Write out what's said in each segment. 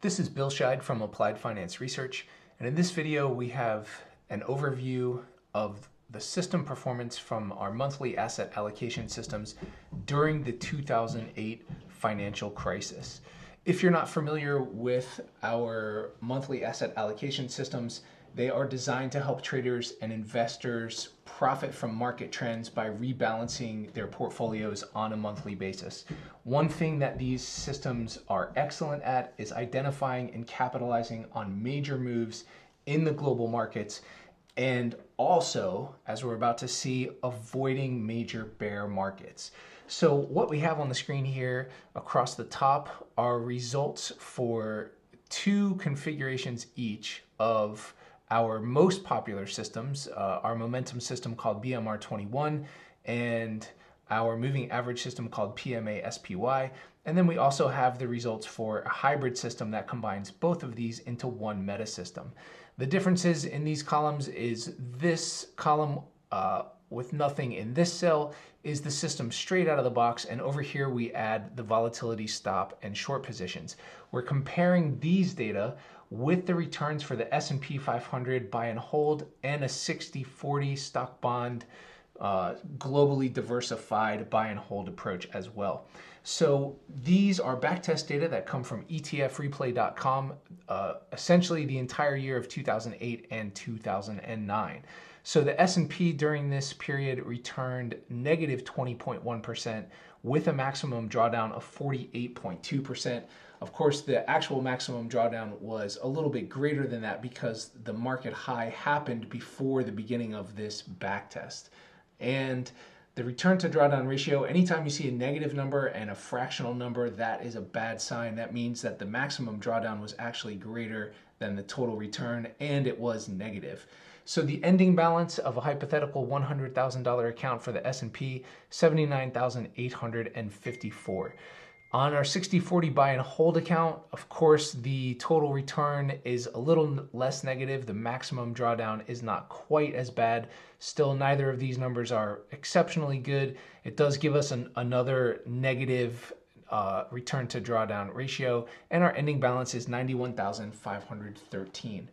This is Bill Scheid from Applied Finance Research, and in this video we have an overview of the system performance from our monthly asset allocation systems during the 2008 financial crisis. If you're not familiar with our monthly asset allocation systems, they are designed to help traders and investors profit from market trends by rebalancing their portfolios on a monthly basis. One thing that these systems are excellent at is identifying and capitalizing on major moves in the global markets, and also, as we're about to see, avoiding major bear markets. So what we have on the screen here across the top are results for two configurations each of our most popular systems, our momentum system called BMR21 and our moving average system called PMA-SPY. And then we also have the results for a hybrid system that combines both of these into one meta system. The differences in these columns is this column with nothing in this cell is the system straight out of the box, and over here we add the volatility stop and short positions. We're comparing these data with the returns for the S&P 500 buy and hold and a 60-40 stock bond globally diversified buy and hold approach as well. So these are backtest data that come from etfreeplay.com, essentially the entire year of 2008 and 2009. So the S&P during this period returned negative 20.1% with a maximum drawdown of 48.2%. Of course, the actual maximum drawdown was a little bit greater than that because the market high happened before the beginning of this backtest. And the return to drawdown ratio, anytime you see a negative number and a fractional number, that is a bad sign. That means that the maximum drawdown was actually greater than the total return, and it was negative. So the ending balance of a hypothetical $100,000 account for the S&P, $79,854. On our 60-40 buy and hold account, of course, the total return is a little less negative. The maximum drawdown is not quite as bad. Still, neither of these numbers are exceptionally good. It does give us another negative return to drawdown ratio, and our ending balance is $91,513.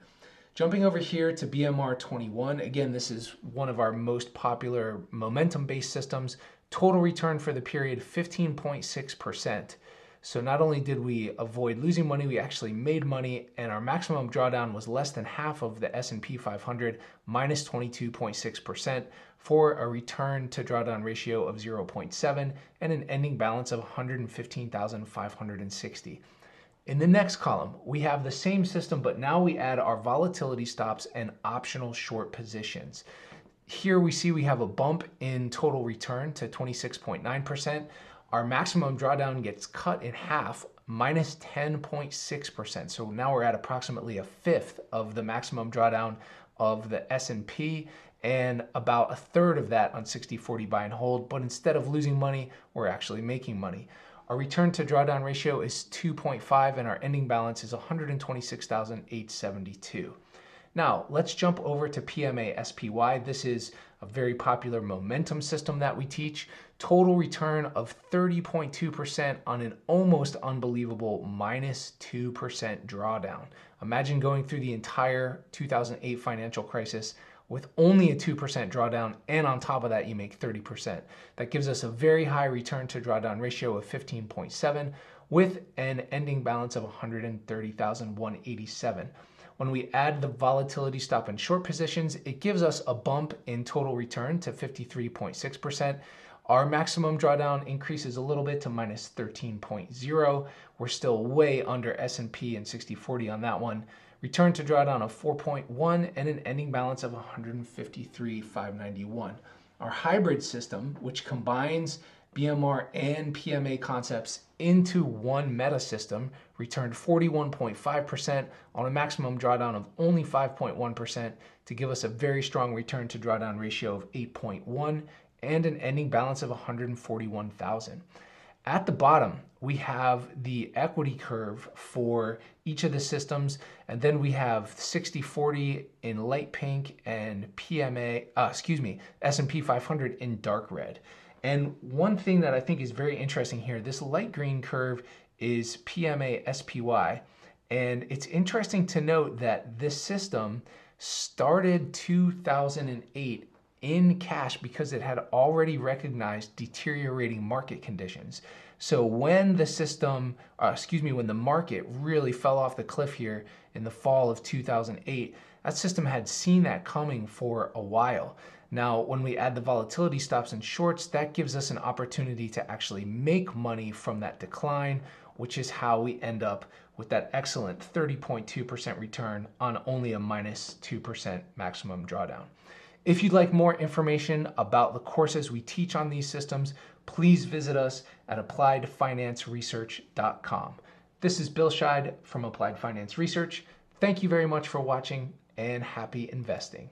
Jumping over here to BMR21, again, this is one of our most popular momentum-based systems. Total return for the period, 15.6%. So not only did we avoid losing money, we actually made money, and our maximum drawdown was less than half of the S&P 500, minus 22.6%, for a return to drawdown ratio of 0.7 and an ending balance of $115,560. In the next column, we have the same system, but now we add our volatility stops and optional short positions. Here we see we have a bump in total return to 26.9%. Our maximum drawdown gets cut in half, minus 10.6%. So now we're at approximately a fifth of the maximum drawdown of the S&P and about a third of that on 60-40 buy and hold. But instead of losing money, we're actually making money. Our return to drawdown ratio is 2.5 and our ending balance is $126,872. Now, let's jump over to PMA-SPY. This is a very popular momentum system that we teach. Total return of 30.2% on an almost unbelievable minus 2% drawdown. Imagine going through the entire 2008 financial crisis with only a 2% drawdown, and on top of that, you make 30%. That gives us a very high return to drawdown ratio of 15.7 with an ending balance of $130,187. When we add the volatility stop and short positions, it gives us a bump in total return to 53.6%. Our maximum drawdown increases a little bit to minus 13.0. We're still way under S&P and 60-40 on that one. Return to drawdown of 4.1 and an ending balance of $153,591. Our hybrid system, which combines BMR and PMA concepts into one meta system, returned 41.5% on a maximum drawdown of only 5.1% to give us a very strong return to drawdown ratio of 8.1 and an ending balance of $141,000. At the bottom, we have the equity curve for each of the systems, and then we have 60-40 in light pink and S&P 500 in dark red. And one thing that I think is very interesting here, this light green curve is PMA-SPY, And it's interesting to note that this system started 2008 in cash because it had already recognized deteriorating market conditions. So when the system, when the market really fell off the cliff here in the fall of 2008, that system had seen that coming for a while. Now, when we add the volatility stops and shorts, that gives us an opportunity to actually make money from that decline, which is how we end up with that excellent 30.2% return on only a minus 2% maximum drawdown. If you'd like more information about the courses we teach on these systems, please visit us at appliedfinanceresearch.com. This is Bill Scheid from Applied Finance Research. Thank you very much for watching and happy investing.